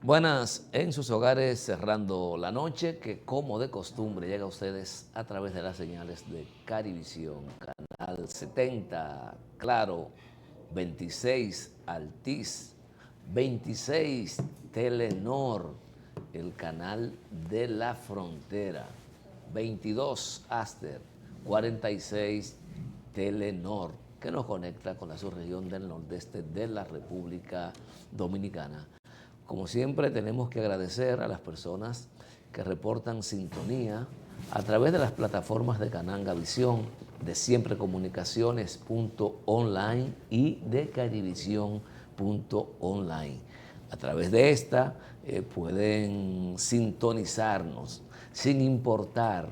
Buenas en sus hogares, cerrando la noche, que como de costumbre llega a ustedes a través de las señales de Carivisión, Canal 70, Claro, 26 Altiz, 26 Telenor, el canal de la frontera, 22 Aster, 46 Telenor, que nos conecta con la subregión del nordeste de la República Dominicana. Como siempre, tenemos que agradecer a las personas que reportan sintonía a través de las plataformas de Cananga Visión, de Siempre Comunicaciones.online y de Carivisión.online. A través de esta pueden sintonizarnos sin importar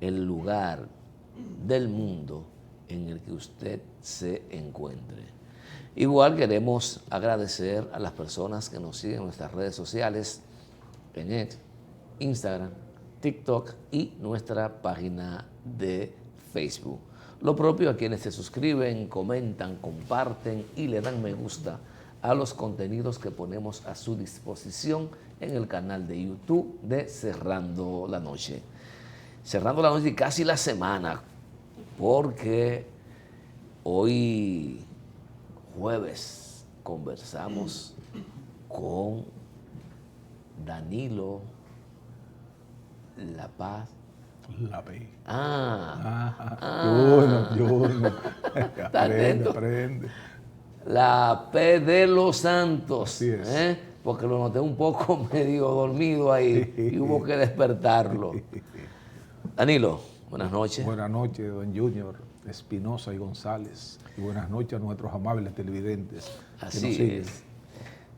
el lugar del mundo en el que usted se encuentre. Igual queremos agradecer a las personas que nos siguen en nuestras redes sociales, en X, Instagram, TikTok y nuestra página de Facebook. Lo propio a quienes se suscriben, comentan, comparten y le dan me gusta a los contenidos que ponemos a su disposición en el canal de YouTube de Cerrando la Noche. Cerrando la noche y casi la semana, porque hoy jueves conversamos con Danilo La Paz. La P. Yo bueno. Aprende. La P de los Santos. Así es. Porque lo noté un poco medio dormido ahí y hubo que despertarlo. Danilo, buenas noches. Buenas noches, don Junior Espinosa y González. Y buenas noches a nuestros amables televidentes que nos siguen. Es.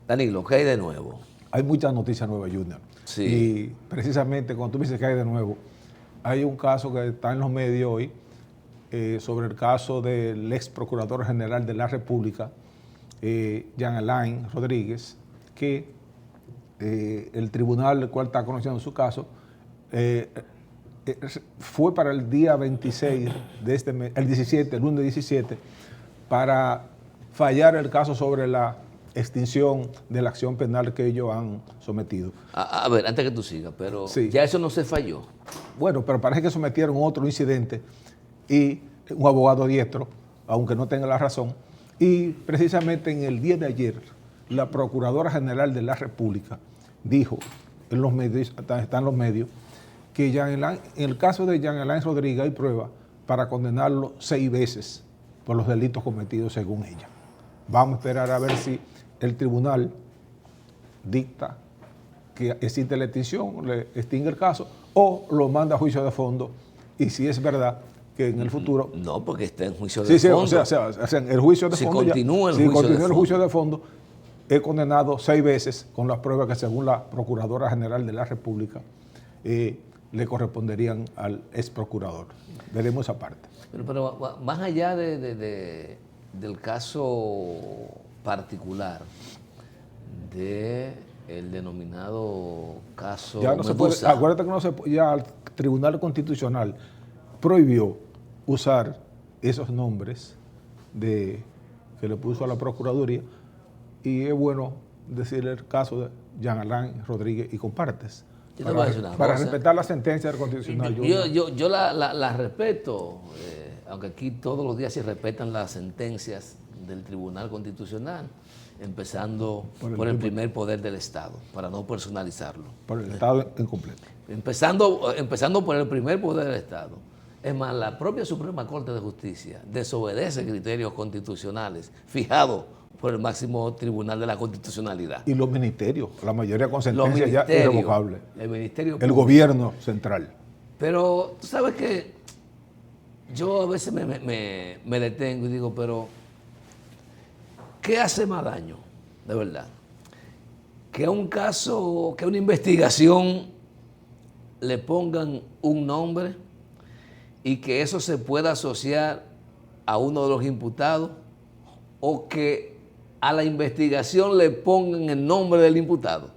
Danilo, ¿qué hay de nuevo? Hay muchas noticias nuevas, Junior. Sí. Y precisamente cuando tú dices que hay de nuevo, hay un caso que está en los medios hoy sobre el caso del ex procurador general de la República, Jean Alain Rodríguez, que el tribunal del cual está conociendo su caso fue para el día 26 de este mes, el 17, el lunes 17, para fallar el caso sobre la extinción de la acción penal que ellos han sometido. A ver, antes que tú sigas, pero sí, ya eso no se falló. Bueno, pero parece que sometieron otro incidente y un abogado diestro, aunque no tenga la razón, y precisamente en el día de ayer, la Procuradora General de la República dijo, en los medios, está en los medios, que en el caso de Jean Alain Rodríguez hay prueba para condenarlo 6 veces por los delitos cometidos según ella. Vamos a esperar a ver si el tribunal dicta que existe la extinción, le extingue el caso o lo manda a juicio de fondo, y si es verdad que en el futuro... No, porque está en juicio de fondo. O sea, el juicio de fondo... Si continúa el juicio de fondo, he condenado 6 veces con las pruebas que según la Procuradora General de la República le corresponderían al ex procurador. Veremos esa parte. Pero más allá del caso particular del denominado caso ya no se puede, acuérdate que ya el Tribunal Constitucional prohibió usar esos nombres que le puso a la Procuraduría, y es bueno decir el caso de Jean Alain Rodríguez y compartes. Para respetar la sentencia del Constitucional. Yo la respeto, aunque aquí todos los días se respetan las sentencias del Tribunal Constitucional, empezando por el primer poder del Estado, para no personalizarlo. Por el Estado en completo. Empezando por el primer poder del Estado. Es más, la propia Suprema Corte de Justicia desobedece criterios constitucionales fijados por el máximo tribunal de la constitucionalidad. Y los ministerios, la mayoría con sentencias ya irrevocables. El ministerio el gobierno central. Pero tú sabes que yo a veces me detengo y digo, pero ¿qué hace más daño, de verdad? Que a un caso, que a una investigación le pongan un nombre y que eso se pueda asociar a uno de los imputados, o que a la investigación le pongan el nombre del imputado.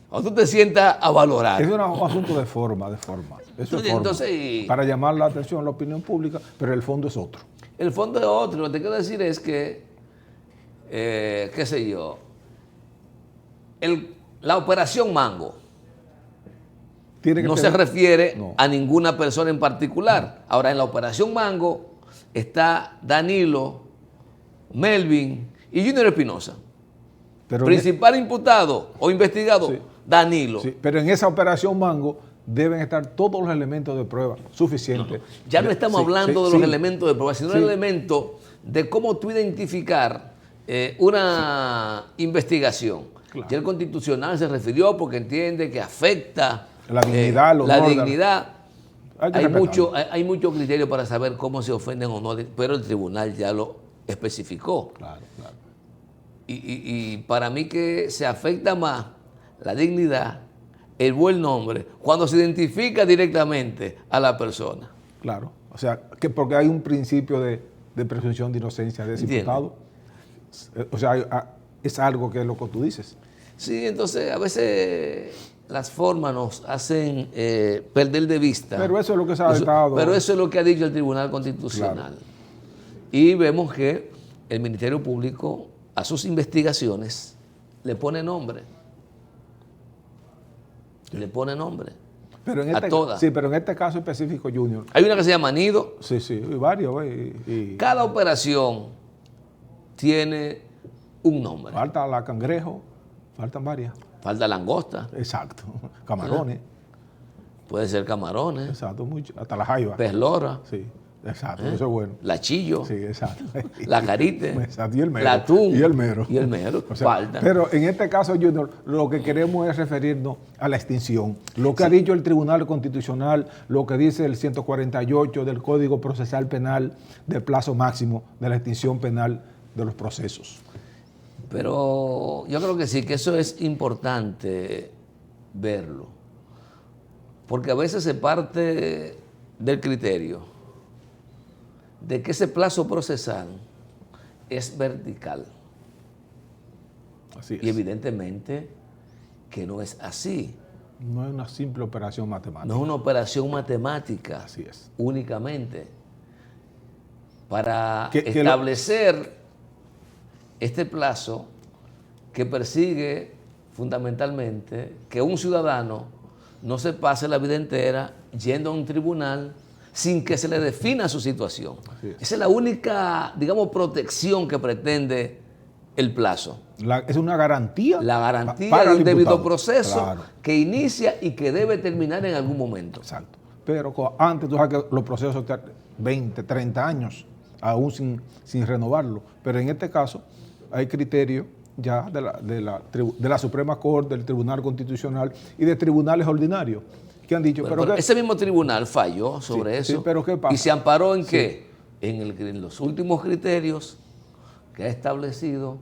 O tú te sientas a valorar. Es un asunto de forma. Eso es forma. Entonces, para llamar la atención a la opinión pública, pero el fondo es otro. El fondo es otro. Lo que te quiero decir es que, qué sé yo, la operación Mango Tiene que no se tener- refiere No. a ninguna persona en particular. Ahora, en la operación Mango está Danilo, Melvin y Junior Espinosa. pero Principal imputado o investigado, Sí. Danilo. sí, pero en esa operación Mango deben estar todos los elementos de prueba suficientes. Ya no estamos Sí, hablando sí, de los sí. elementos de prueba, sino Sí. el elemento de cómo tú identificar una investigación. Claro. Ya el Constitucional se refirió porque entiende que afecta La dignidad, el la honor de la- dignidad. Hay que Hay respetarlo. hay mucho criterio para saber cómo se ofenden o no, pero el tribunal ya lo especificó. Claro, claro. Y para mí que se afecta más la dignidad, el buen nombre, cuando se identifica directamente a la persona. Claro. O sea, que porque hay un principio de presunción de inocencia de ese Entiendo. imputado. O sea, es algo que es lo que tú dices. Sí, entonces a veces las formas nos hacen perder de vista. Pero eso es lo que se ha dado. Pero eso es lo que ha dicho el Tribunal Constitucional. Y vemos que el Ministerio Público a sus investigaciones le pone nombre. Le pone nombre. Pero en a este, todas. Sí, pero en este caso específico, Junior. Hay una que se llama Nido. Sí, sí, y varios. Y Cada operación tiene un nombre. falta la cangrejo, faltan varias. Falta langosta, Exacto. Camarones. puede ser camarones, Exacto, mucho. Hasta la jaiba. pez lora, Sí, exacto, eso es bueno. la chillo, Sí, exacto. la carite, Exacto, y el mero. la atún Y el mero. y el mero. O sea, Falta. pero en este caso, Junior, lo que queremos es referirnos a la extinción. Lo que ha dicho el Tribunal Constitucional, lo que dice el 148 del Código Procesal Penal del plazo máximo de la extinción penal de los procesos. Pero yo creo que sí, que eso es importante verlo. Porque a veces se parte del criterio de que ese plazo procesal es vertical. Así Y es. evidentemente que no es así. No es una simple operación matemática. No es una operación matemática Así es. únicamente. Para Que lo- establecer este plazo que persigue fundamentalmente que un ciudadano no se pase la vida entera yendo a un tribunal sin que se le defina su situación. Así es. Esa es la única, digamos, protección que pretende el plazo. Es una garantía. La garantía para de el un debido imputado. proceso Claro. que inicia y que debe terminar en algún momento. Exacto. Pero antes tú sabes que los procesos 20, 30 años, aún sin renovarlo. Pero en este caso hay criterios ya de la Suprema Corte, del Tribunal Constitucional y de tribunales ordinarios que han dicho, Pero ese mismo tribunal falló sobre Sí, eso. sí, pero ¿qué pasa? ¿Y se amparó en qué? En los últimos criterios que ha establecido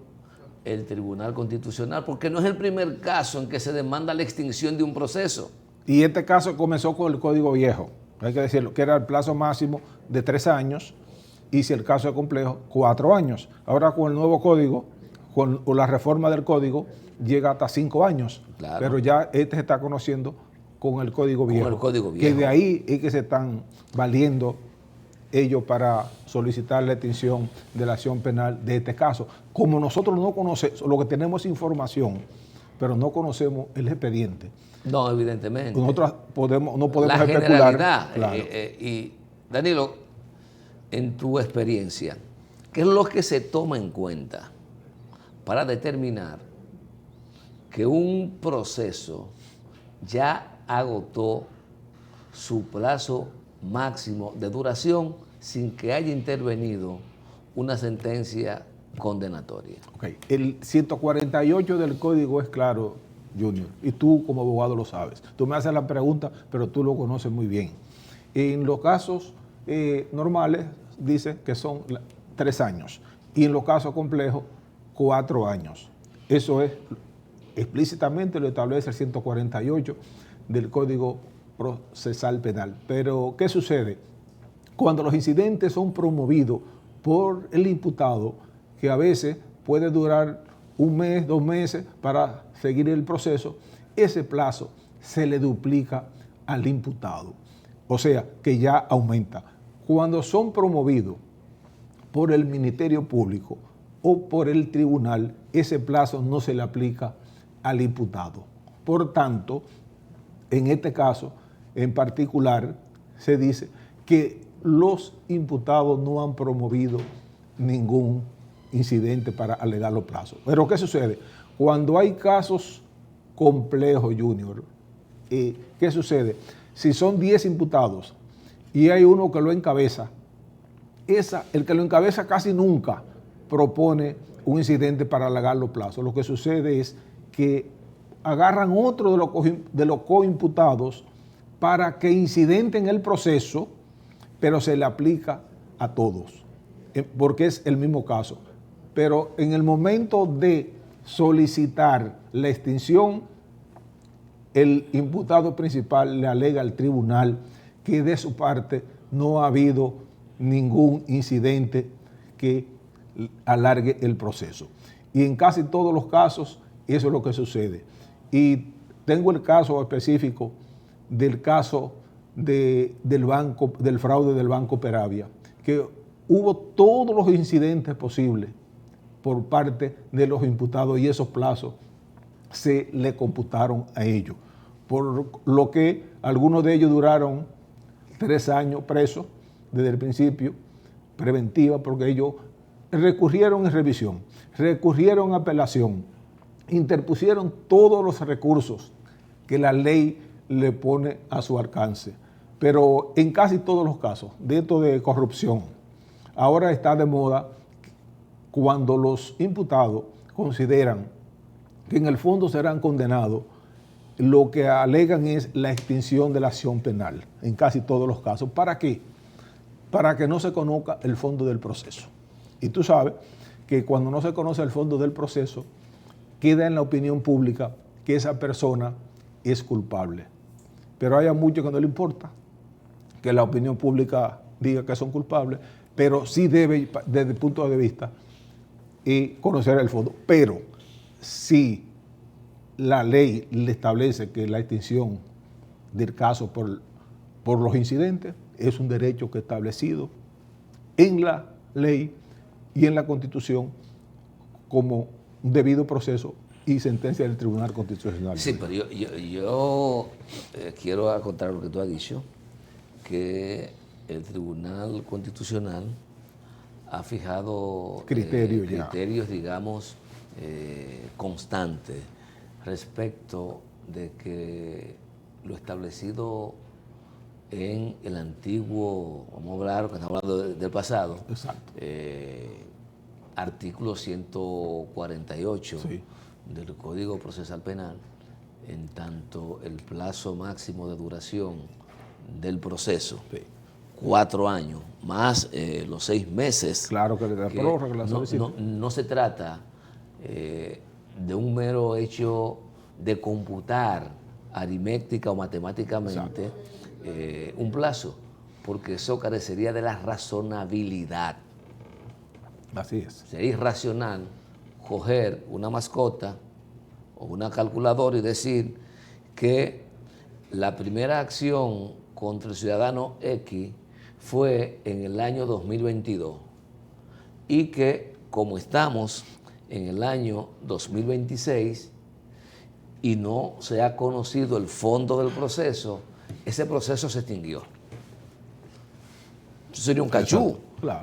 el Tribunal Constitucional, porque no es el primer caso en que se demanda la extinción de un proceso. Y este caso comenzó con el Código Viejo, hay que decirlo, que era el plazo máximo de 3 años y si el caso es complejo, 4 años. Ahora con el nuevo código, con la reforma del código, llega hasta 5 años. Claro. Pero ya se está conociendo con el Código Viejo. el Código Que Viejo. de ahí es que se están valiendo ellos para solicitar la extinción de la acción penal de este caso. Como nosotros no conocemos, lo que tenemos es información, pero no conocemos el expediente. No, evidentemente. Nosotros no podemos La especular. generalidad. Claro. Y Danilo, en tu experiencia, ¿qué es lo que se toma en cuenta para determinar que un proceso ya agotó su plazo máximo de duración sin que haya intervenido una sentencia condenatoria? Ok. El 148 del código es claro, Junior, y tú como abogado lo sabes. Tú me haces la pregunta, pero tú lo conoces muy bien. En los casos normales dice que son 3 años y en los casos complejos 4 años. Eso es explícitamente lo establece el 148 del Código Procesal Penal. Pero, ¿qué sucede? Cuando los incidentes son promovidos por el imputado, que a veces puede durar 1 mes, 2 meses para seguir el proceso, ese plazo se le duplica al imputado. O sea, que ya aumenta. Cuando son promovidos por el Ministerio Público o por el tribunal, ese plazo no se le aplica al imputado. Por tanto, en este caso en particular, se dice que los imputados no han promovido ningún incidente para alegar los plazos. Pero ¿qué sucede? Cuando hay casos complejos, Junior, ¿qué sucede? Si son 10 imputados y hay uno que lo encabeza, el que lo encabeza casi nunca propone un incidente para alegar los plazos. Lo que sucede es que agarran otro de los coimputados para que incidenten el proceso, pero se le aplica a todos, porque es el mismo caso. Pero en el momento de solicitar la extinción, el imputado principal le alega al tribunal que de su parte no ha habido ningún incidente que alargue el proceso. Y en casi todos los casos eso es lo que sucede. Y tengo el caso específico del caso del fraude del Banco Peravia, que hubo todos los incidentes posibles por parte de los imputados y esos plazos se le computaron a ellos, por lo que algunos de ellos duraron 3 años presos desde el principio, preventiva, porque ellos recurrieron en revisión, recurrieron a apelación, interpusieron todos los recursos que la ley le pone a su alcance. Pero en casi todos los casos de esto de corrupción, ahora está de moda cuando los imputados consideran que en el fondo serán condenados, lo que alegan es la extinción de la acción penal, en casi todos los casos. ¿Para qué? Para que no se conozca el fondo del proceso. Y tú sabes que cuando no se conoce el fondo del proceso, queda en la opinión pública que esa persona es culpable. Pero hay a muchos que no le importa que la opinión pública diga que son culpables, pero sí debe, desde el punto de vista, conocer el fondo. Pero si la ley le establece que la extinción del caso por los incidentes es un derecho que es establecido en la ley y en la Constitución como un debido proceso y sentencia del Tribunal Constitucional. Sí, pero yo quiero acotar lo que tú has dicho, que el Tribunal Constitucional ha fijado criterios, digamos, constantes respecto de que lo establecido en el antiguo, vamos a hablar, que estamos hablando del pasado, artículo 148 sí. del Código Procesal Penal, en tanto el plazo máximo de duración del proceso, sí. 4 años, más los 6 meses. Claro que la prórroga, no se trata de un mero hecho de computar aritmética o matemáticamente un plazo, porque eso carecería de la razonabilidad. Así es. Sería irracional coger una mascota o una calculadora y decir que la primera acción contra el ciudadano X fue en el año 2022 y que como estamos en el año 2026 y no se ha conocido el fondo del proceso, ese proceso se extinguió. Eso sería un cachú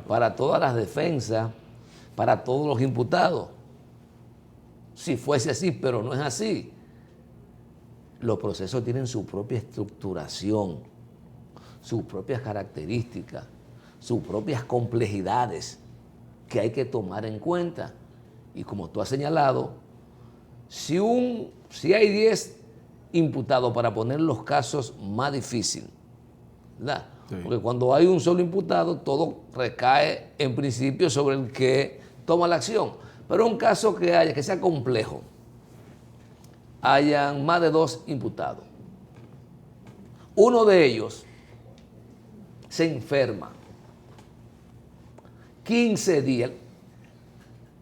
para todas las defensas, para todos los imputados. Si fuese así, pero no es así. Los procesos tienen su propia estructuración, sus propias características, sus propias complejidades que hay que tomar en cuenta. Y como tú has señalado, si hay 10 imputados, para poner los casos más difíciles, ¿verdad? Sí. Porque cuando hay un solo imputado, todo recae en principio sobre el que toma la acción. Pero un caso que sea complejo, hayan más de 2 imputados. Uno de ellos se enferma. 15 días,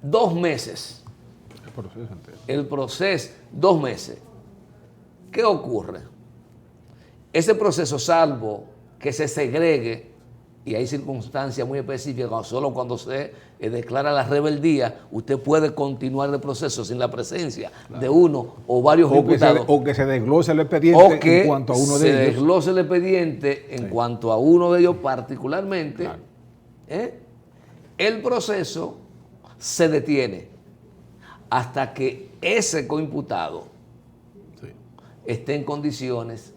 2 meses. El proceso, 2 meses. ¿Qué ocurre? Ese proceso, salvo que se segregue y hay circunstancias muy específicas, solo cuando se declara la rebeldía, usted puede continuar el proceso sin la presencia de uno o varios imputados. O que se desglose el expediente en cuanto a uno de ellos. Se desglose el expediente en cuanto a uno de ellos particularmente. Claro. El proceso se detiene hasta que ese coimputado esté en condiciones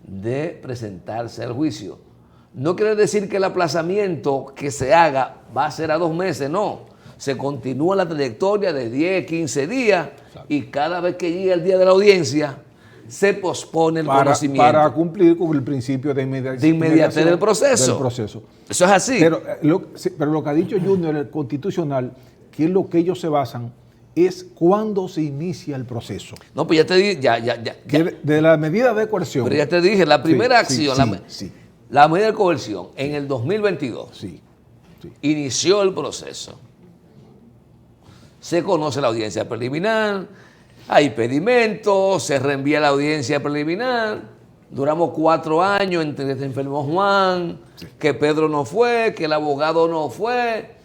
de presentarse al juicio. No quiere decir que el aplazamiento que se haga va a ser a 2 meses, no. Se continúa la trayectoria de 10, 15 días. Exacto. Y cada vez que llegue el día de la audiencia, se pospone el conocimiento. Para cumplir con el principio de inmediatez del proceso. Eso es así. Pero lo que ha dicho Junior, el constitucional, que es lo que ellos se basan, es cuando se inicia el proceso. No, pues ya te dije, de la medida de coerción. Pero ya te dije, la primera acción, la medida de coerción, en el 2022, inició el proceso. Se conoce la audiencia preliminar, hay pedimentos, se reenvía la audiencia preliminar, duramos 4 años entre que se enfermó Juan, que Pedro no fue, que el abogado no fue,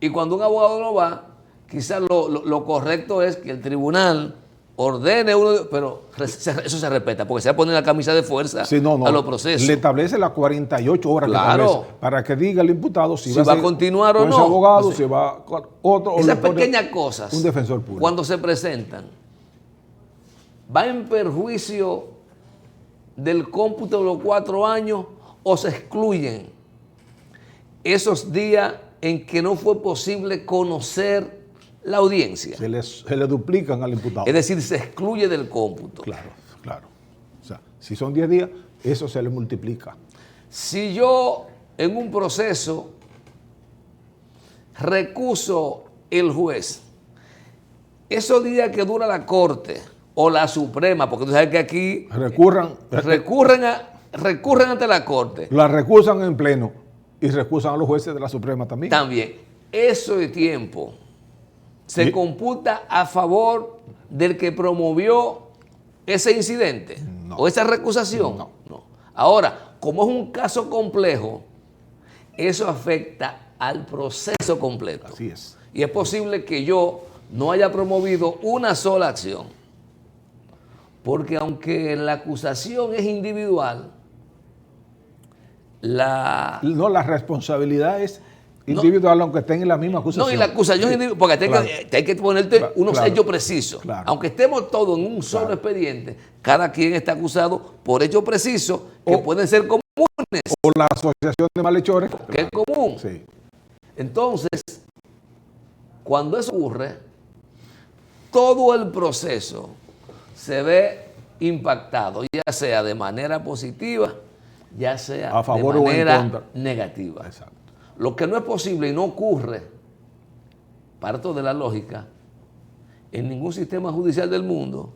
y cuando un abogado no va, quizás lo correcto es que el tribunal ordene uno, pero eso se respeta, porque se va a poner la camisa de fuerza a los procesos. Le establece las 48 horas para que diga el imputado si va a continuar o no. Ese abogado, si va con otro. Esas pequeñas cosas, un defensor público, cuando se presentan, ¿va en perjuicio del cómputo de los 4 años o se excluyen esos días en que no fue posible conocer la audiencia? Se le duplican al imputado. Es decir, se excluye del cómputo. Claro. O sea, si son 10 días, eso se le multiplica. Si yo en un proceso recuso el juez, esos días que dura la Corte o la Suprema, porque tú sabes que aquí recurren ante la Corte. La recusan en pleno y recusan a los jueces de la Suprema también. También. Eso de tiempo se computa a favor del que promovió ese incidente o esa recusación. No. Ahora, como es un caso complejo, eso afecta al proceso completo. Así es. Y es posible que yo no haya promovido una sola acción, porque aunque la acusación es individual, la responsabilidad es individual, aunque estén en la misma acusación. No, y la acusación individual, porque hay que ponerte unos hechos precisos. Claro. Aunque estemos todos en un solo expediente, cada quien está acusado por hechos precisos que pueden ser comunes. O la asociación de malhechores. Que es común. Sí. Entonces, cuando eso ocurre, todo el proceso se ve impactado, ya sea de manera positiva, ya sea a favor de manera o en contra. Negativa. Exacto. Lo que no es posible y no ocurre, parto de la lógica, en ningún sistema judicial del mundo,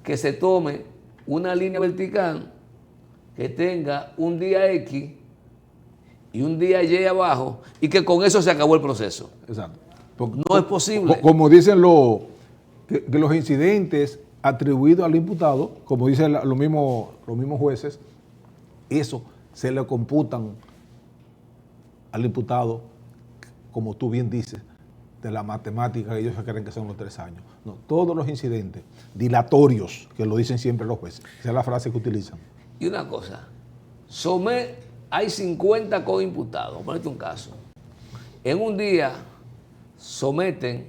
que se tome una línea vertical que tenga un día X y un día Y abajo y que con eso se acabó el proceso. Exacto. No es posible. Como dicen que los incidentes atribuidos al imputado, como dicen los mismos jueces, eso se le computan al imputado, como tú bien dices, de la matemática que ellos creen que son los 3 años. No, todos los incidentes dilatorios, que lo dicen siempre los jueces, esa es la frase que utilizan. Y una cosa, hay 50 coimputados, ponete un caso. En un día someten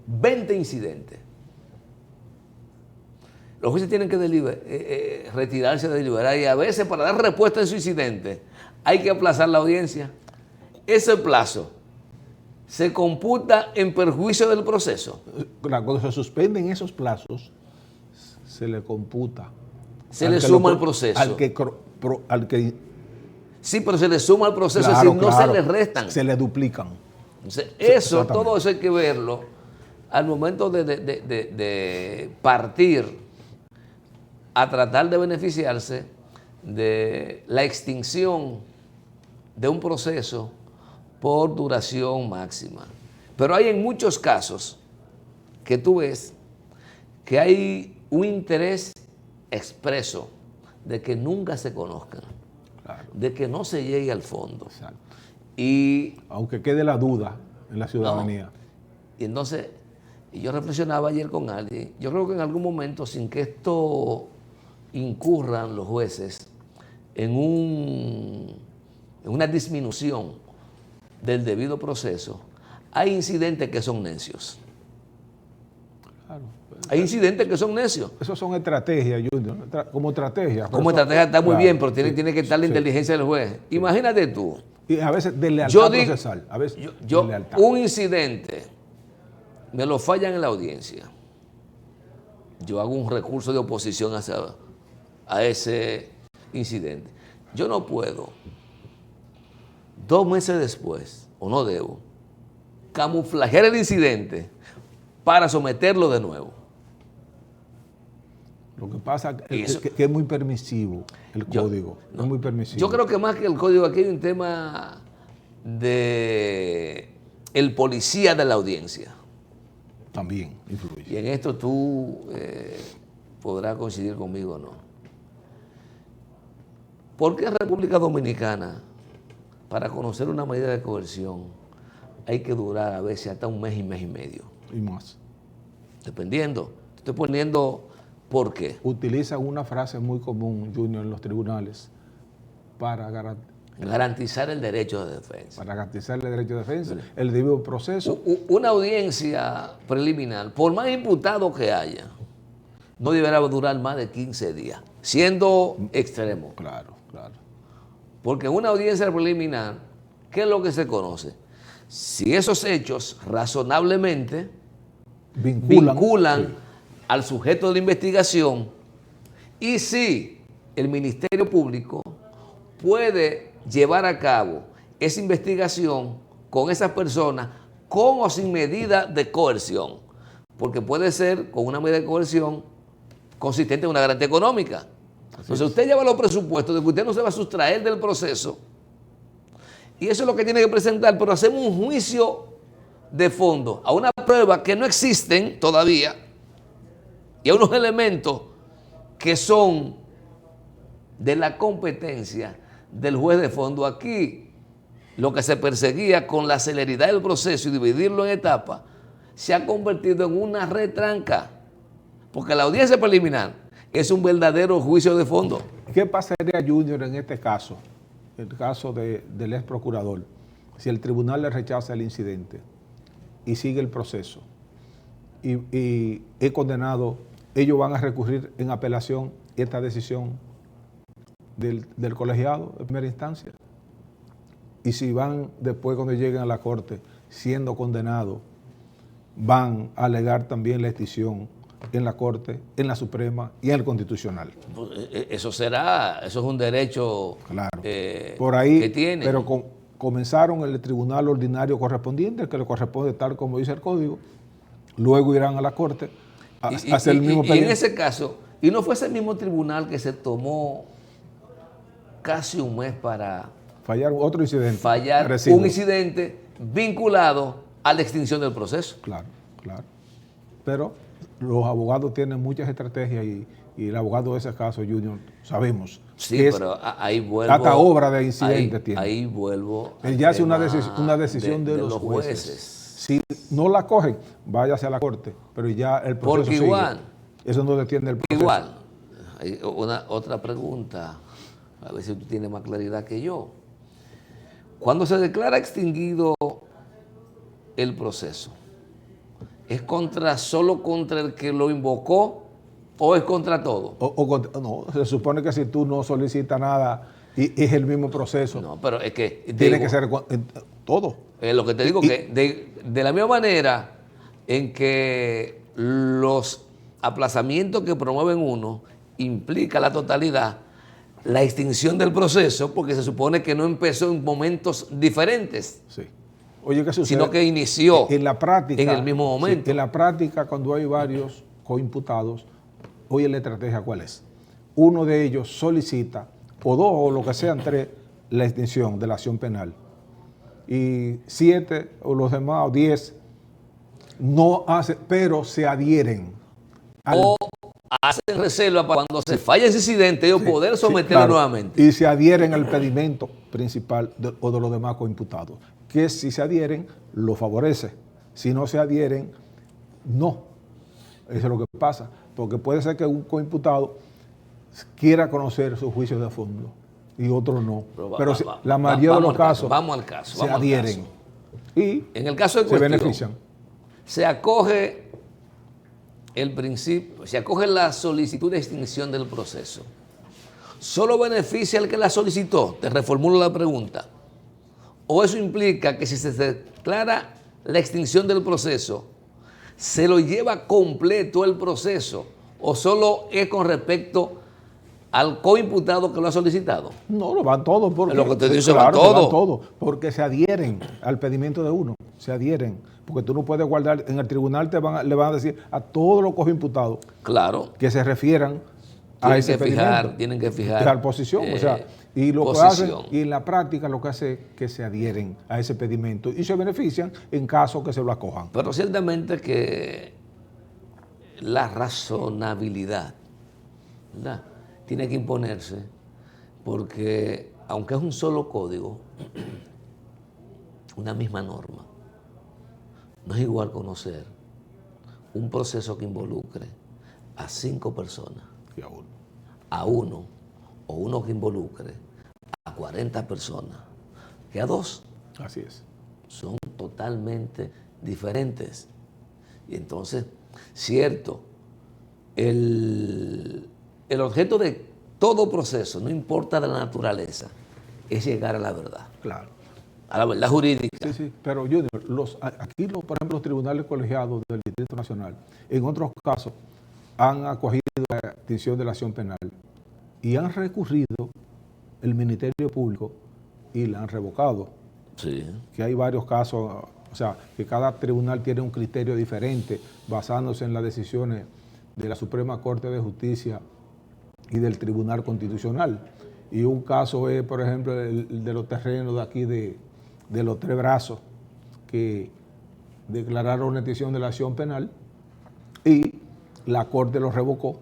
20 incidentes. Los jueces tienen que retirarse de deliberar y a veces para dar respuesta en su incidente hay que aplazar la audiencia. Ese plazo se computa en perjuicio del proceso. Cuando se suspenden esos plazos, se le computa. Se le suma al proceso. Al que sí, pero se le suma al proceso, es decir, no se le restan. Se le duplican. Entonces, todo eso hay que verlo al momento de partir a tratar de beneficiarse de la extinción de un proceso por duración máxima. Pero hay en muchos casos que tú ves que hay un interés expreso de que nunca se conozcan. de que no se llegue al fondo. Exacto. Y aunque quede la duda en la ciudadanía. no. Y entonces, yo reflexionaba ayer con alguien, yo creo que en algún momento, sin que esto incurran los jueces en una disminución del debido proceso, hay incidentes que son necios. Claro. Hay incidentes que son necios. Eso son estrategias, Junior, como estrategia. Como estrategia está muy claro, bien, pero tiene que estar la sí. inteligencia del juez. Imagínate tú. Y a veces de lealtad procesal. A veces yo de lealtad. un incidente me lo fallan en la audiencia. Yo hago un recurso de oposición a ese incidente. Yo no puedo, 2 meses después, o no debo, camuflajear el incidente para someterlo de nuevo. Lo que pasa es que es muy permisivo el código. No, es muy permisivo. Yo creo que más que el código aquí hay un tema de el policía de la audiencia. También influye. Y en esto tú podrás coincidir conmigo o no. ¿Por qué en República Dominicana, para conocer una medida de coerción, hay que durar a veces hasta 1 mes y medio? Y más. Dependiendo. Estoy poniendo por qué. Utilizan una frase muy común, Junior, en los tribunales para garantizar el derecho de defensa. Para garantizar el derecho de defensa, el debido proceso. Una audiencia preliminar, por más imputado que haya, no deberá durar más de 15 días, siendo extremo. Claro, claro. Porque en una audiencia preliminar, ¿qué es lo que se conoce? Si esos hechos razonablemente vinculan sí. al sujeto de la investigación y si el Ministerio Público puede llevar a cabo esa investigación con esas personas con o sin medida de coerción, porque puede ser con una medida de coerción consistente en una garantía económica. Entonces usted lleva los presupuestos de que usted no se va a sustraer del proceso y eso es lo que tiene que presentar, pero hacemos un juicio de fondo a una prueba que no existen todavía y a unos elementos que son de la competencia del juez de fondo. Aquí lo que se perseguía con la celeridad del proceso y dividirlo en etapas se ha convertido en una retranca, porque la audiencia preliminar es un verdadero juicio de fondo. ¿Qué pasaría, Junior, en este caso, el caso del ex procurador, si el tribunal le rechaza el incidente y sigue el proceso y es condenado? Ellos van a recurrir en apelación esta decisión del colegiado de primera instancia. Y si van después, cuando lleguen a la corte, siendo condenados, van a alegar también la extinción en la Corte, en la Suprema y en el Constitucional. Eso es un derecho claro. Por ahí, que tiene. Pero comenzaron el tribunal ordinario correspondiente, que le corresponde tal como dice el Código, luego irán a la Corte a hacer el mismo pedido. Y en ese caso, y no fue ese mismo tribunal que se tomó casi 1 mes para fallar otro incidente. Fallar un incidente vinculado a la extinción del proceso. Claro, claro. Pero los abogados tienen muchas estrategias y el abogado de ese caso, Junior, sabemos. Sí, pero ahí vuelvo. Hasta obra de incidente tiene. Ahí vuelvo. Él ya hace una decisión de los jueces. Si no la cogen, váyase a la Corte, pero ya el proceso porque igual. Sigue. Eso no detiene el proceso. Igual. Hay otra pregunta, a ver si tú tienes más claridad que yo. Cuando se declara extinguido el proceso, ¿es solo contra el que lo invocó o es contra todo? No, se supone que si tú no solicitas nada y es el mismo proceso. No, pero es que tiene que ser todo. Lo que te digo que de la misma manera en que los aplazamientos que promueven uno implica la totalidad, la extinción del proceso, porque se supone que no empezó en momentos diferentes. Sí. Oye, ¿qué sucede? Sino que inició en la práctica, en el mismo momento. Sí, en la práctica, cuando hay varios coimputados, oye, la estrategia ¿cuál es? Uno de ellos solicita, o 2 o lo que sean 3, la extinción de la acción penal. Y 7 o los demás, o 10, no hace, pero se adhieren hacen reserva para cuando se falla ese incidente ellos poder someterlo claro. nuevamente. Y se adhieren al pedimento principal o de los demás coimputados, que si se adhieren, lo favorece. Si no se adhieren, no. Eso es lo que pasa. Porque puede ser que un coimputado quiera conocer su juicio de fondo y otro no. Pero la mayoría de los casos se adhieren. Y en el caso de se benefician. Se acoge el principio, se acoge la solicitud de extinción del proceso. ¿Solo beneficia al que la solicitó? Te reformulo la pregunta. ¿O eso implica que si se declara la extinción del proceso, se lo lleva completo el proceso o solo es con respecto al coimputado que lo ha solicitado? No, lo van todos. Porque, lo que te dice, claro, van van todos. Porque se adhieren al pedimento de uno. Se adhieren. Porque tú no puedes guardar, en el tribunal le van a decir a todos los coimputados, claro, que se refieran a ese pedimento. Tienen que fijar posición. O sea, y lo que hacen, y en la práctica lo que hace es que se adhieren a ese pedimento y se benefician en caso que se lo acojan. Pero ciertamente que la razonabilidad, ¿verdad?, tiene que imponerse, porque aunque es un solo código, una misma norma, no es igual conocer un proceso que involucre a 5 personas, a uno, o uno que involucre a 40 personas, que a 2. Así es. Son totalmente diferentes. Y entonces, cierto, el objeto de todo proceso, no importa la naturaleza, es llegar a la verdad. Claro. A la verdad jurídica. Sí, sí, pero Junior, aquí, por ejemplo, los tribunales colegiados del Distrito Nacional, en otros casos, han acogido la extinción de la acción penal y han recurrido el Ministerio Público y la han revocado. Sí. Que hay varios casos, o sea, que cada tribunal tiene un criterio diferente basándose en las decisiones de la Suprema Corte de Justicia y del Tribunal Constitucional. Y un caso es, por ejemplo, el de los terrenos de aquí de los Tres Brazos, que declararon una extinción de la acción penal y la Corte lo revocó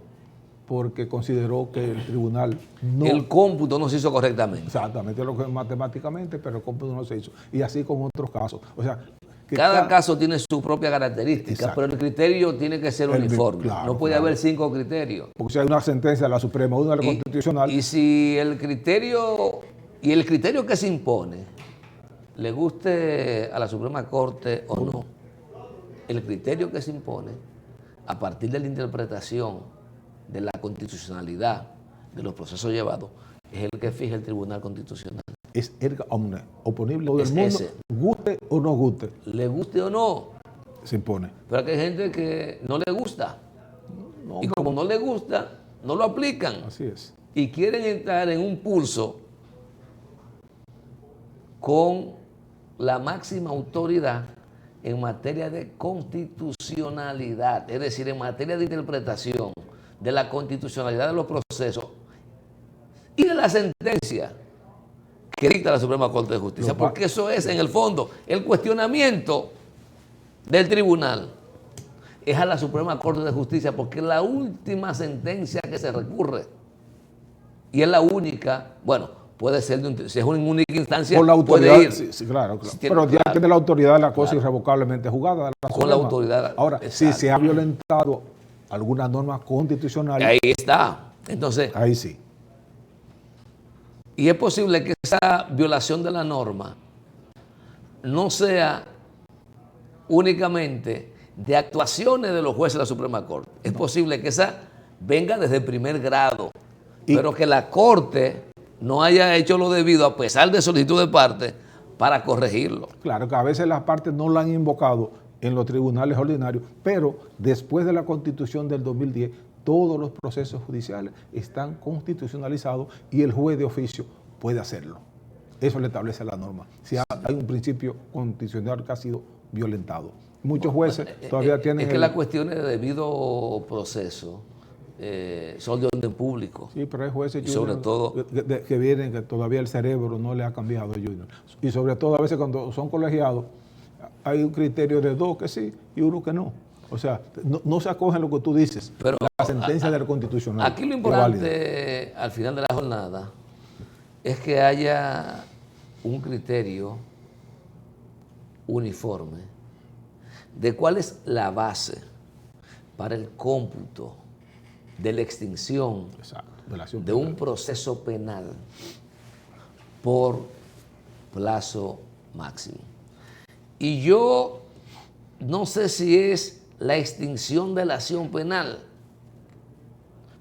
porque consideró que el tribunal no... El cómputo no se hizo correctamente. Exactamente, lo que matemáticamente, pero el cómputo no se hizo. Y así con otros casos. O sea, que cada caso tiene su propia característica, exacto, pero el criterio tiene que ser uniforme. Claro, no puede haber 5 criterios. Porque si hay una sentencia de la Suprema, una de la Constitucional... Y si el criterio que se impone le guste a la Suprema Corte o no, el criterio que se impone a partir de la interpretación de la constitucionalidad de los procesos llevados es el que fija el Tribunal Constitucional. Es erga omne, oponible todo el mundo, ese, guste o no guste. Le guste o no. Se impone. Pero aquí hay gente que no le gusta. No, y como no le gusta, no lo aplican. Así es. Y quieren entrar en un pulso con la máxima autoridad en materia de constitucionalidad, es decir, en materia de interpretación de la constitucionalidad de los procesos y de la sentencia que dicta la Suprema Corte de Justicia, porque eso es, en el fondo, el cuestionamiento del tribunal es a la Suprema Corte de Justicia, porque es la última sentencia que se recurre y es la única, bueno, puede ser, si es una única instancia, con la autoridad, puede ir. Sí, claro. Pero ya tiene la autoridad de la cosa irrevocablemente jugada. Con la autoridad. Ahora, exacto, si se ha violentado alguna norma constitucional. Ahí está. Entonces, ahí sí. Y es posible que esa violación de la norma no sea únicamente de actuaciones de los jueces de la Suprema Corte. Es posible que esa venga desde el primer grado, pero que la Corte no haya hecho lo debido, a pesar de solicitud de parte, para corregirlo. Claro, que a veces las partes no la han invocado en los tribunales ordinarios, pero después de la Constitución del 2010, todos los procesos judiciales están constitucionalizados y el juez de oficio puede hacerlo. Eso le establece la norma. Si hay un principio constitucional que ha sido violentado. Muchos jueces todavía tienen... Es que las cuestiones de debido proceso son de orden público. Sí, pero hay jueces, y sobre todo que vienen, que todavía el cerebro no le ha cambiado, Junior. Y sobre todo a veces cuando son colegiados, hay un criterio de 2 que sí y 1 que no. O sea, no se acoge lo que tú dices, Pero la sentencia del Constitucional. aquí lo es válida. importante al final de la jornada es que haya un criterio uniforme de cuál es la base para el cómputo de la extinción Exacto, de la acción de un proceso penal por plazo máximo. Y yo no sé si es la extinción de la acción penal,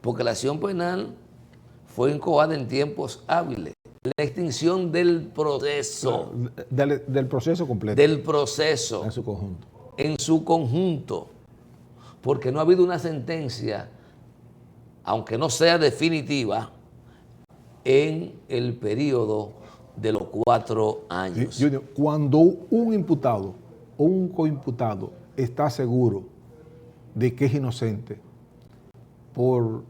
porque la acción penal fue incoada en tiempos hábiles. La extinción del proceso. del proceso completo. Del proceso. En su conjunto. En su conjunto. Porque no ha habido una sentencia, aunque no sea definitiva, en el periodo de los 4 años. Junior, cuando un imputado o un coimputado está seguro de que es inocente por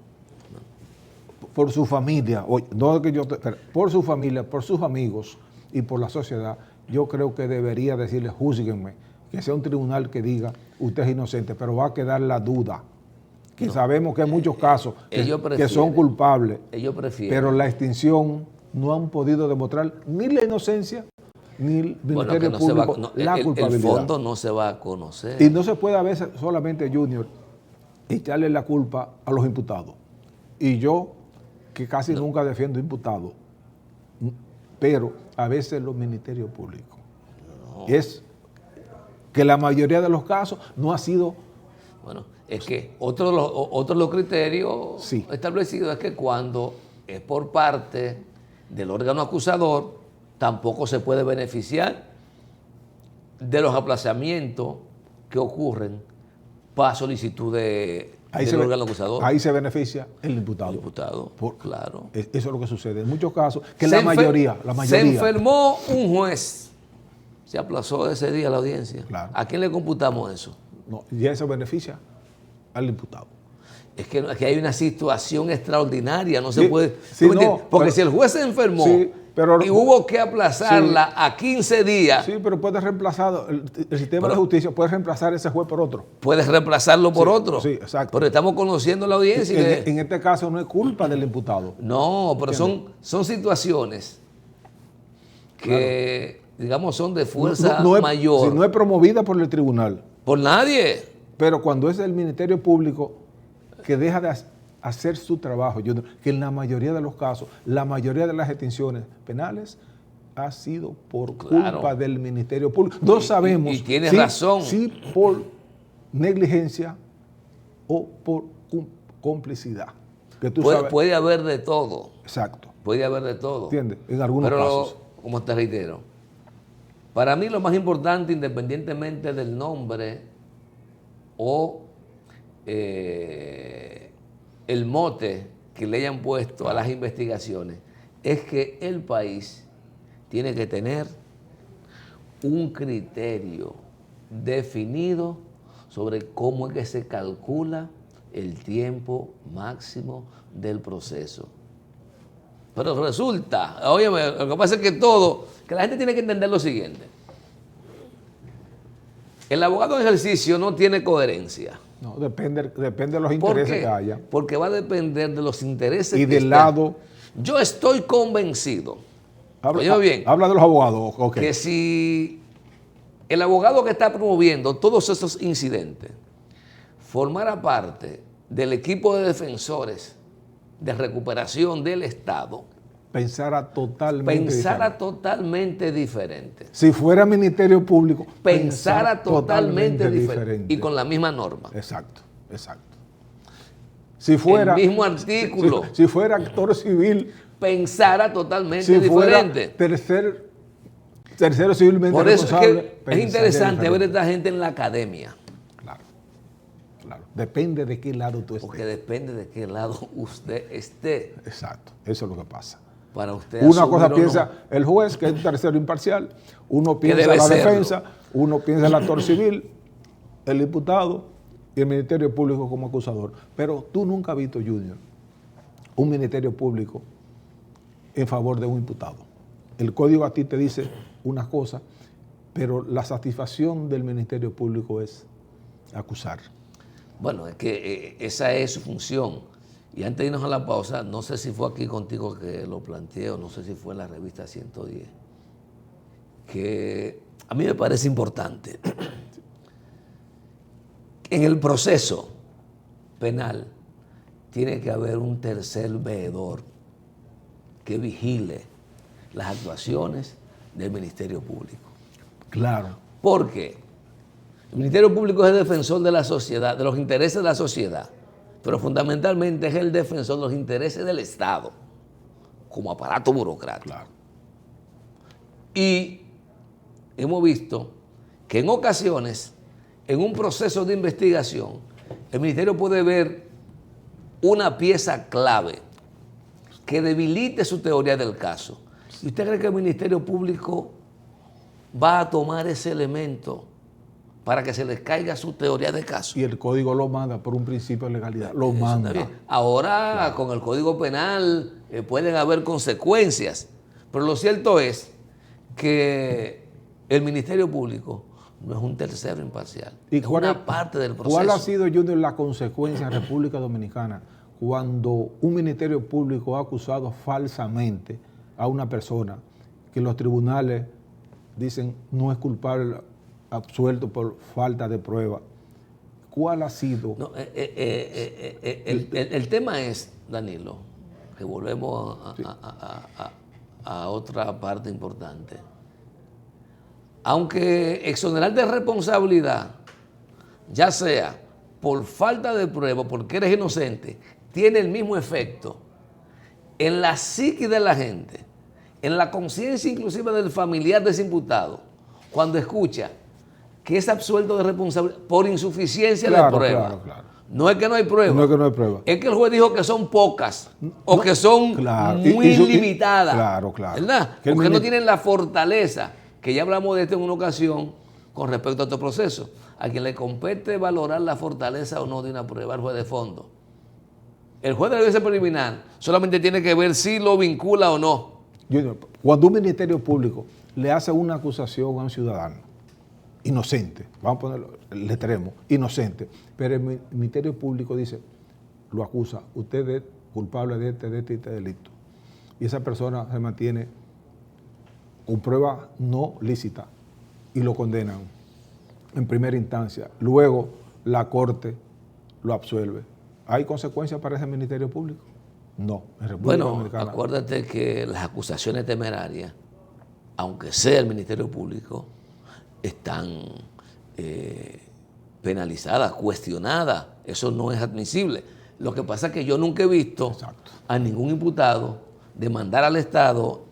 su familia, por su familia, por sus amigos y por la sociedad, yo creo que debería decirle, júzguenme, que sea un tribunal que diga, usted es inocente, pero va a quedar la duda, que sabemos que hay muchos casos que son culpables, pero la extinción no han podido demostrar ni la inocencia ni el Ministerio Público la culpabilidad. El fondo no se va a conocer. Y no se puede a veces solamente, Junior, echarle la culpa a los imputados. Y yo, que casi nunca defiendo imputados, pero a veces los ministerios públicos. Es que la mayoría de los casos no ha sido... Bueno, es que otro de los criterios establecidos es que cuando es por parte del órgano acusador, tampoco se puede beneficiar de los aplazamientos que ocurren para solicitud del órgano acusador. Ahí se beneficia el imputado. El imputado, claro. Eso es lo que sucede. En muchos casos, que la mayoría... Se enfermó un juez, se aplazó ese día la audiencia. Claro. ¿A quién le computamos eso? No, ya eso beneficia al imputado. Es que aquí hay una situación extraordinaria, no se puede... porque si el juez se enfermó y hubo que aplazarla a 15 días... Sí, pero puede reemplazar, el sistema de justicia puede reemplazar ese juez por otro. Puedes reemplazarlo por otro. Sí, exacto. Pero estamos conociendo la audiencia. En este caso no es culpa del imputado. No, pero son situaciones que, digamos, son de fuerza mayor. Si no es promovida por el tribunal. Por nadie. Pero cuando es el Ministerio Público que deja de hacer su trabajo, que en la mayoría de los casos, la mayoría de las extinciones penales ha sido por culpa del Ministerio Público. No sabemos y tienes razón. Si por negligencia o por complicidad. Que tú sabes. Puede haber de todo. Exacto. Puede haber de todo. ¿Entiendes? En algunos casos. Como te reitero, para mí lo más importante, independientemente del nombre o el mote que le hayan puesto a las investigaciones, es que el país tiene que tener un criterio definido sobre cómo es que se calcula el tiempo máximo del proceso. Pero resulta, óyeme, lo que pasa es que la gente tiene que entender lo siguiente. El abogado en ejercicio no tiene coherencia. No, depende de los intereses que haya. Porque va a depender de los intereses y del lado. Yo estoy convencido. Habla de los abogados. Okay. Que si el abogado que está promoviendo todos esos incidentes formara parte del equipo de defensores de recuperación del Estado, pensara totalmente diferente. Si fuera Ministerio Público, pensara totalmente diferente. Y con la misma norma. Exacto. Si fuera, el mismo artículo. Si fuera actor civil, pensara totalmente diferente. Tercero civilmente Por eso responsable. Es interesante ver a esta gente en la academia. Claro. Depende de qué lado tú estés. Porque depende de qué lado usted esté. Exacto. Eso es lo que pasa. Para usted una cosa piensa el juez, que es un tercero imparcial, uno piensa la defensa, uno piensa el actor civil, el imputado y el Ministerio Público como acusador. Pero tú nunca has visto, Junior, un Ministerio Público en favor de un imputado. El código a ti te dice una cosa, pero la satisfacción del Ministerio Público es acusar. Bueno, es que esa es su función. Y antes de irnos a la pausa, no sé si fue aquí contigo que lo planteé o no sé si fue en la revista 110, que a mí me parece importante. En el proceso penal tiene que haber un tercer veedor que vigile las actuaciones del Ministerio Público. Claro. Porque el Ministerio Público es el defensor de la sociedad, de los intereses de la sociedad, pero fundamentalmente es el defensor de los intereses del Estado como aparato burocrático. Claro. Y hemos visto que en ocasiones, en un proceso de investigación, el Ministerio puede ver una pieza clave que debilite su teoría del caso. ¿Y usted cree que el Ministerio Público va a tomar ese elemento para que se les caiga su teoría de caso? Y el código lo manda por un principio de legalidad. Lo manda. Ahora, claro, con el Código Penal pueden haber consecuencias, pero lo cierto es que el Ministerio Público no es un tercero imparcial, ¿Y es una parte del proceso. ¿Cuál ha sido, Junior, la consecuencia en República Dominicana cuando un Ministerio Público ha acusado falsamente a una persona que los tribunales dicen no es culpable, absuelto por falta de prueba? ¿Cuál ha sido? No, el tema es, Danilo, que volvemos a otra parte importante. Aunque exonerar de responsabilidad, ya sea por falta de prueba, porque eres inocente, tiene el mismo efecto en la psique de la gente, en la conciencia inclusive del familiar de ese imputado, cuando escucha que es absuelto de responsabilidad por insuficiencia de prueba. Claro. No es que no hay prueba. No es que no hay prueba. Es que el juez dijo que son pocas o que son muy limitadas. Claro. ¿Verdad? Porque no tienen la fortaleza, que ya hablamos de esto en una ocasión con respecto a este proceso. A quien le compete valorar la fortaleza o no de una prueba, al juez de fondo. El juez de la audiencia preliminar solamente tiene que ver si lo vincula o no. Cuando un Ministerio Público le hace una acusación a un ciudadano inocente, vamos a ponerlo el extremo, inocente, pero el Ministerio Público dice, lo acusa, usted es culpable de este delito, y esa persona se mantiene con prueba no lícita y lo condenan en primera instancia, luego la Corte lo absuelve. ¿Hay consecuencias para ese Ministerio Público? No. En República Dominicana. Acuérdate que las acusaciones temerarias, aunque sea el Ministerio Público, están penalizadas, cuestionadas. Eso no es admisible. Lo que pasa es que yo nunca he visto a ningún imputado demandar al Estado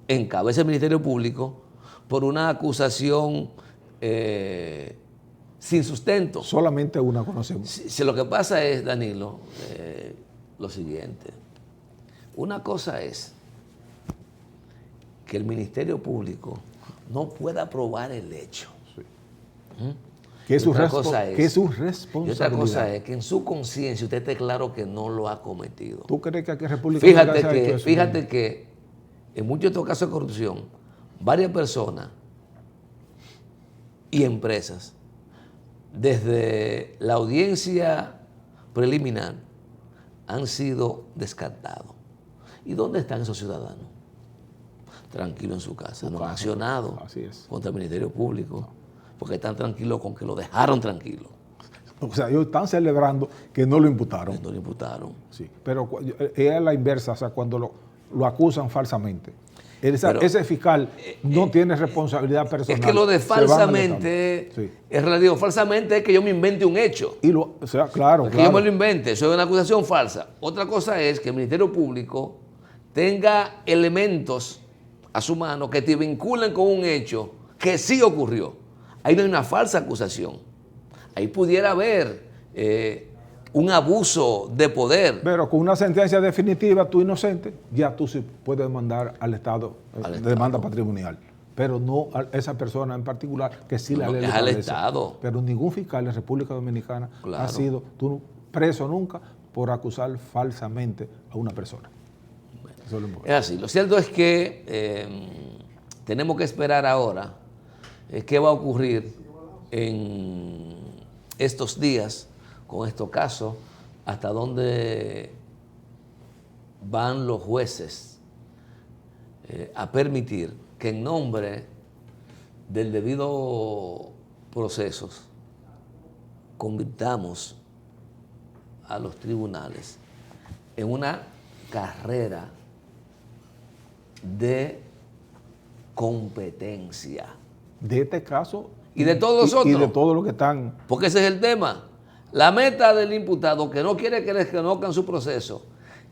en cabeza del Ministerio Público por una acusación sin sustento. Solamente una conocemos. Si lo que pasa es, Danilo, lo siguiente. Una cosa es que el Ministerio Público no pueda probar el hecho. Sí. Que es su responsabilidad. Y otra cosa es que en su conciencia usted esté claro que no lo ha cometido. ¿Tú crees que aquí en República Dominicana se ha hecho eso? Fíjate que en muchos de estos casos de corrupción, varias personas y empresas, desde la audiencia preliminar, han sido descartados. ¿Y dónde están esos ciudadanos? Tranquilos en su casa, no han accionado contra el Ministerio Público, porque están tranquilos con que lo dejaron tranquilo. O sea, ellos están celebrando que no lo imputaron. Que no lo imputaron. Sí, pero es la inversa, o sea, cuando lo acusan falsamente. Ese fiscal no tiene responsabilidad personal. Es que lo de falsamente es relativo. Falsamente es que yo me invente un hecho. Claro. Que yo me lo invente, eso es una acusación falsa. Otra cosa es que el Ministerio Público tenga elementos a su mano que te vinculen con un hecho que sí ocurrió. Ahí no hay una falsa acusación. Ahí pudiera haber un abuso de poder. Pero con una sentencia definitiva, tú inocente, ya tú sí puedes demandar al Estado, demanda patrimonial. Pero no a esa persona en particular, que sí la ley es al Estado. Pero ningún fiscal en República Dominicana ha sido preso nunca por acusar falsamente a una persona. Es así. Lo cierto es que tenemos que esperar ahora qué va a ocurrir en estos días con estos casos, hasta dónde van los jueces a permitir que en nombre del debido proceso convirtamos a los tribunales en una carrera de competencia. De este caso y de todos los otros. Y de todos los que están. Porque ese es el tema. La meta del imputado, que no quiere que les conozcan su proceso,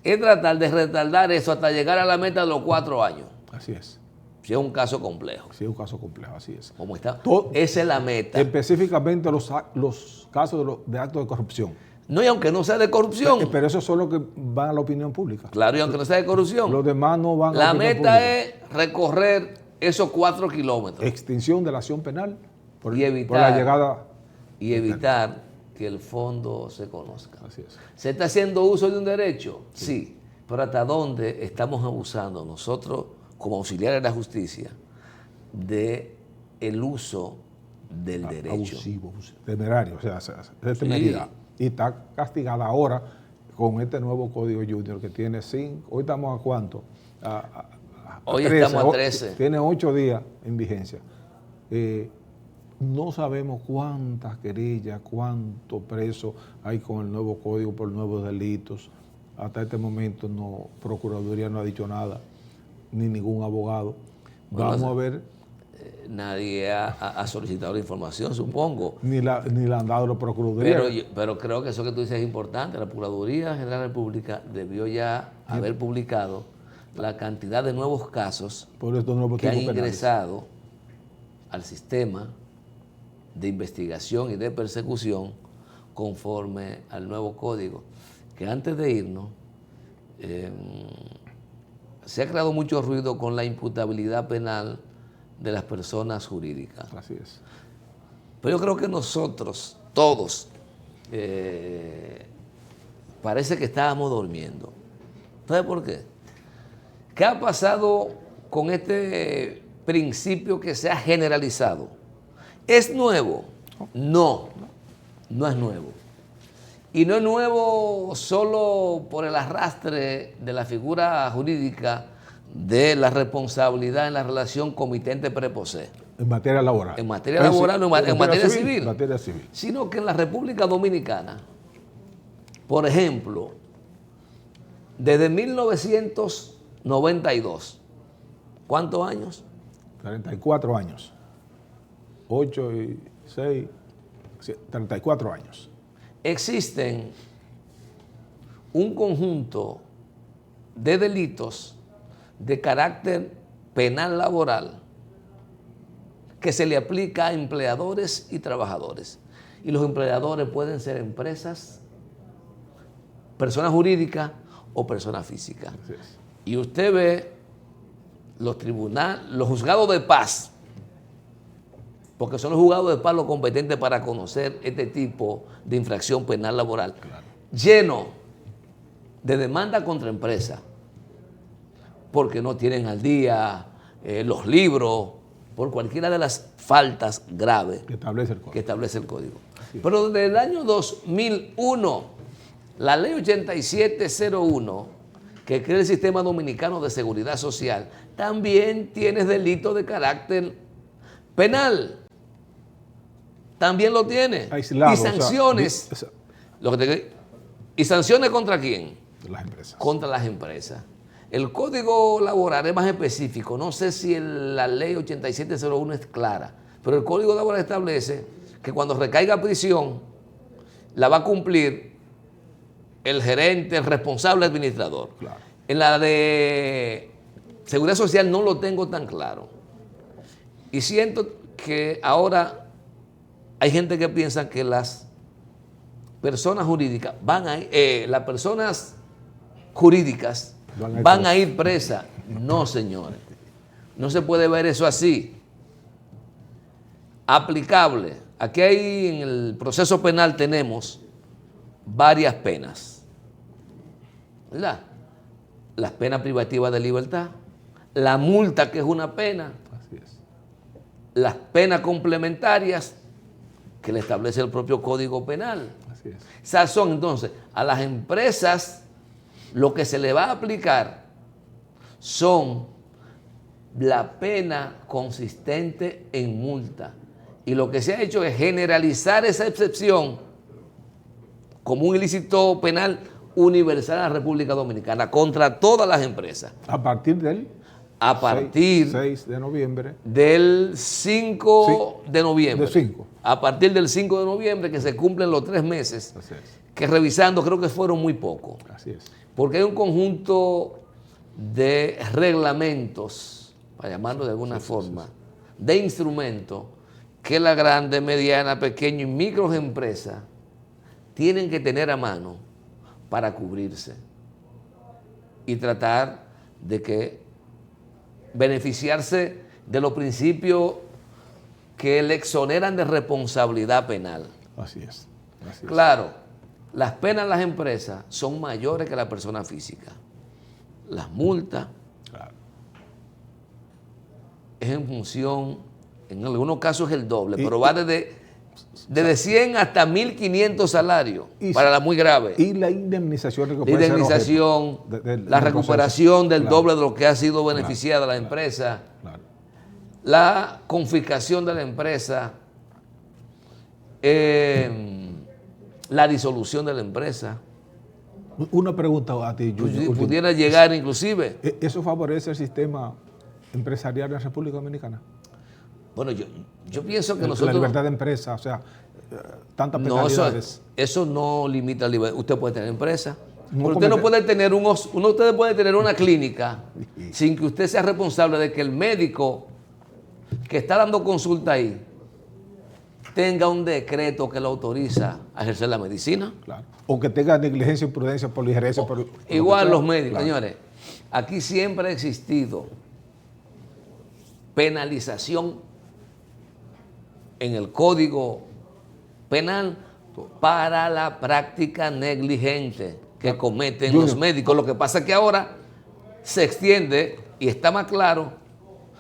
es tratar de retardar eso hasta llegar a la meta de los 4 años. Así es. Si es un caso complejo. Si es un caso complejo, así es. ¿Cómo está? Esa es la meta. Específicamente los casos de actos de corrupción. No, y aunque no sea de corrupción. Pero esos son los que van a la opinión pública. Claro, y aunque no sea de corrupción. Los demás no van a la opinión pública. La meta es recorrer esos 4 kilómetros. Extinción de la acción penal por y evitar, por la llegada. Y evitar que el fondo se conozca. Así es. ¿Se está haciendo uso de un derecho? Sí. Pero ¿hasta dónde estamos abusando nosotros, como auxiliares de la justicia, de el uso del derecho? Abusivo, temerario, o sea, es temeridad. Y está castigada ahora con este nuevo Código Junior que tiene 5, hoy estamos a cuánto, hoy 13, estamos a 13. Tiene 8 días en vigencia. No sabemos cuántas querellas, cuántos presos hay con el nuevo código por nuevos delitos. Hasta este momento Procuraduría no ha dicho nada, ni ningún abogado. Bueno, vamos a ver. Nadie ha solicitado la información, supongo. Ni la han dado los Procuraduría. Pero creo que eso que tú dices es importante. La Procuraduría General de la República debió ya haber publicado la cantidad de nuevos casos por estos nuevos que han tipos ingresado penales al sistema de investigación y de persecución conforme al nuevo código. Que antes de irnos, se ha creado mucho ruido con la imputabilidad penal de las personas jurídicas. Así es. Pero yo creo que nosotros, todos, parece que estábamos durmiendo. ¿Sabe por qué? ¿Qué ha pasado con este principio que se ha generalizado? ¿Es nuevo? No, no es nuevo. Y no es nuevo solo por el arrastre de la figura jurídica de la responsabilidad en la relación comitente-preposé. En materia laboral. En materia laboral, no en materia civil. En materia civil. Sino que en la República Dominicana, por ejemplo, desde 1992, ¿cuántos años? 34 años. 8 y 6, 34 años. Existen un conjunto de delitos de carácter penal laboral que se le aplica a empleadores y trabajadores. Y los empleadores pueden ser empresas, personas jurídicas o personas físicas. Y usted ve los tribunales, los juzgados de paz, porque son los juzgados de paz los competentes para conocer este tipo de infracción penal laboral, lleno de demanda contra empresas, porque no tienen al día los libros, por cualquiera de las faltas graves que establece el código. Pero desde el año 2001, la ley 8701, que crea el Sistema Dominicano de Seguridad Social, también tiene delitos de carácter penal. También lo tiene. Aislado, y sanciones. ¿Y sanciones contra quién? Las empresas. Contra las empresas. El Código Laboral es más específico. No sé si la ley 8701 es clara, pero el Código Laboral establece que cuando recaiga prisión, la va a cumplir el gerente, el responsable administrador. Claro. En la de Seguridad Social no lo tengo tan claro. Y siento que ahora hay gente que piensa que las personas jurídicas las personas jurídicas van a ir presas. No, señores. No se puede ver eso así. Aplicable. Aquí en el proceso penal tenemos varias penas, ¿verdad? Las penas privativas de libertad, la multa, que es una pena, Así es. las penas complementarias que le establece el propio Código Penal. Así es. Esas son entonces, a las empresas lo que se le va a aplicar son la pena consistente en multa. Y lo que se ha hecho es generalizar esa excepción como un ilícito penal universal en la República Dominicana contra todas las empresas. A partir del 6 de noviembre. Del 5 de noviembre. Del 5. A partir del 5 de noviembre, que se cumplen los 3 meses, Así es. que revisando creo que fueron muy pocos. Así es. Porque hay un conjunto de reglamentos, para llamarlo de alguna forma, de instrumentos que la grande, mediana, pequeña y microempresa tienen que tener a mano para cubrirse y tratar de que beneficiarse de los principios que le exoneran de responsabilidad penal. Así es. Así es. Claro, las penas de las empresas son mayores que la persona física. Las multas Claro. es en función, en algunos casos es el doble, pero va desde 100 hasta 1.500 salarios para la muy grave. Y la indemnización que La puede ser indemnización, objeto del la recuperación del Claro. doble de lo que ha sido beneficiada la empresa, Claro. la confiscación de la empresa, la disolución de la empresa. Una pregunta a ti, Junior. Pudiera llegar inclusive. ¿Eso favorece el sistema empresarial de la República Dominicana? Bueno, yo pienso que La nosotros... libertad de empresa, o sea, tantas No, penalidades. eso no limita la libertad. Usted puede tener empresa. No Pero usted no comete- puede tener usted puede tener una clínica sin que usted sea responsable de que el médico que está dando consulta ahí tenga un decreto que lo autoriza a ejercer la medicina. Claro. O que tenga negligencia, imprudencia, por injerencia. por lo que Igual sea. los médicos, Claro. señores. Aquí siempre ha existido penalización en el Código Penal para la práctica negligente que cometen los médicos. Lo que pasa es que ahora se extiende, y está más claro,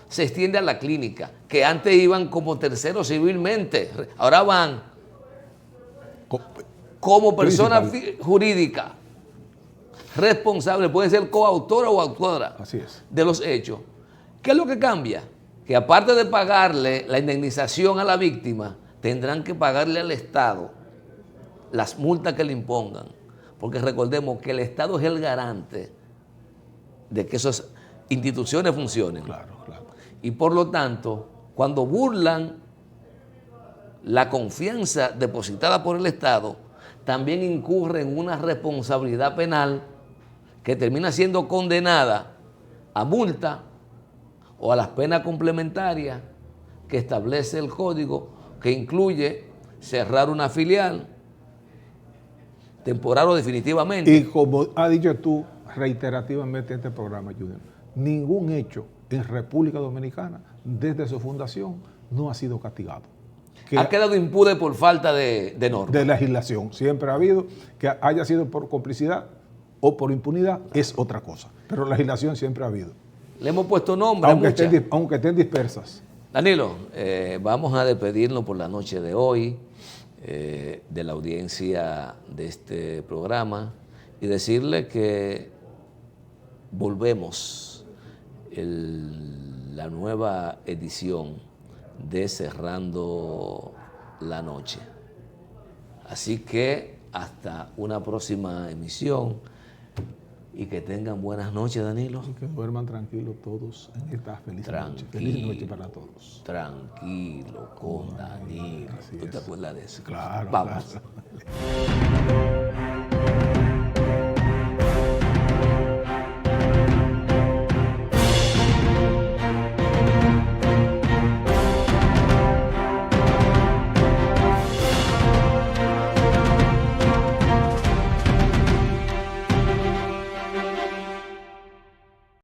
se extiende a la clínica, que antes iban como terceros civilmente, ahora van Co- como persona Principal. jurídica responsable, puede ser coautora o autora Así es. de los hechos. ¿Qué es lo que cambia? Que aparte de pagarle la indemnización a la víctima, tendrán que pagarle al Estado las multas que le impongan. Porque recordemos que el Estado es el garante de que esas instituciones funcionen. Claro, claro. Y por lo tanto, cuando burlan la confianza depositada por el Estado, también incurre en una responsabilidad penal que termina siendo condenada a multa o a las penas complementarias que establece el código, que incluye cerrar una filial, temporal o definitivamente. Y como ha dicho tú reiterativamente en este programa, Junior, ningún hecho en República Dominicana desde su fundación no ha sido castigado. Ha quedado impune por falta de norma. De legislación. Siempre ha habido, que haya sido por complicidad o por impunidad, es otra cosa. Pero legislación siempre ha habido. Le hemos puesto nombre a muchas. Aunque estén dispersas. Danilo, vamos a despedirnos por la noche de hoy de la audiencia de este programa y decirle que volvemos la nueva edición de Cerrando la Noche. Así que hasta una próxima emisión y que tengan buenas noches, Danilo. Que duerman tranquilos todos en esta feliz noche. Feliz noche para todos. Tranquilo, con Danilo. Así ¿Tú te es. acuerdas de eso? Claro. Vamos. Claro.